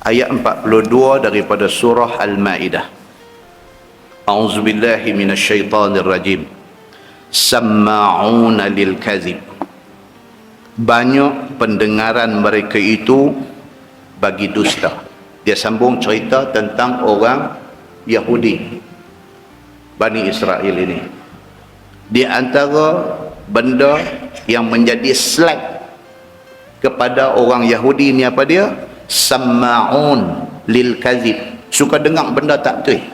ayat 42 daripada surah Al-Ma'idah. A'udzubillahi minasyaitanirrajim. Samma'una lil kazib. Banyak pendengaran mereka itu bagi dusta. Dia sambung cerita tentang orang Yahudi, Bani Israel ini. Di antara benda yang menjadi slag kepada orang Yahudi ni apa dia? Samma'un lil kazib. Suka dengar benda tak betul.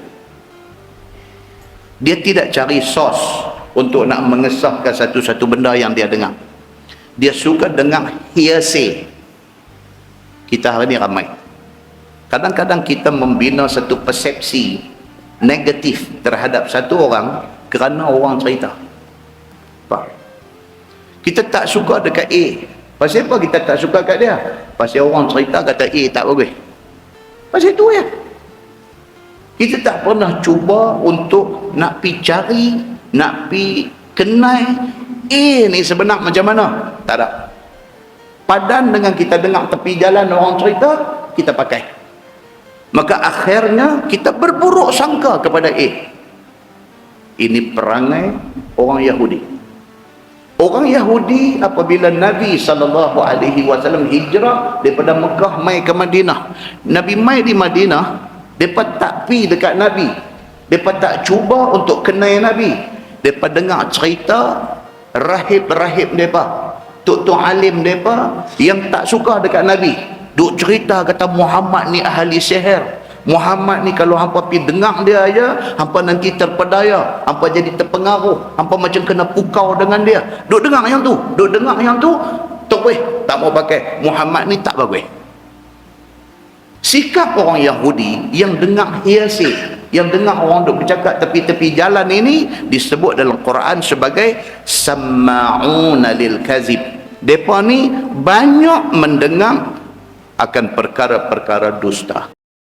Dia tidak cari sos untuk nak mengesahkan satu-satu benda yang dia dengar. Dia suka dengar hearsay. Kita hari ni ramai. Kadang-kadang kita membina satu persepsi negatif terhadap satu orang kerana orang cerita. Faham? Kita tak suka dekat A. Pasal apa kita tak suka kat dia? Pasal orang cerita kata A tak bagus. Pasal itu ya. Kita tak pernah cuba untuk nak pi cari, nak pi kenal A ni sebenar macam mana. Tak ada. Padan dengan kita dengar tepi jalan orang cerita, kita pakai. Maka akhirnya kita berburuk sangka kepada A. Ini perangai orang Yahudi. Orang Yahudi apabila Nabi SAW hijrah daripada Mekah mai ke Madinah. Nabi mai di Madinah, mereka tak pi dekat Nabi. Mereka tak cuba untuk kenal Nabi. Mereka dengar cerita rahib-rahib mereka, tok-tok alim mereka yang tak suka dekat Nabi. Duk cerita kata Muhammad ni ahli sihir. Muhammad ni kalau hampa pi dengar dia aja, hampa nanti terpedaya, hampa jadi terpengaruh, hampa macam kena pukau dengan dia. Duk dengar yang tu, duk dengar yang tu, tak boleh, tak mau pakai. Muhammad ni tak bagus. Sikap orang Yahudi yang dengar hearsay, yang dengar orang duk bercakap tepi-tepi jalan ini disebut dalam Quran sebagai samma'una lil kazib. Depa ni banyak mendengar akan perkara-perkara dusta.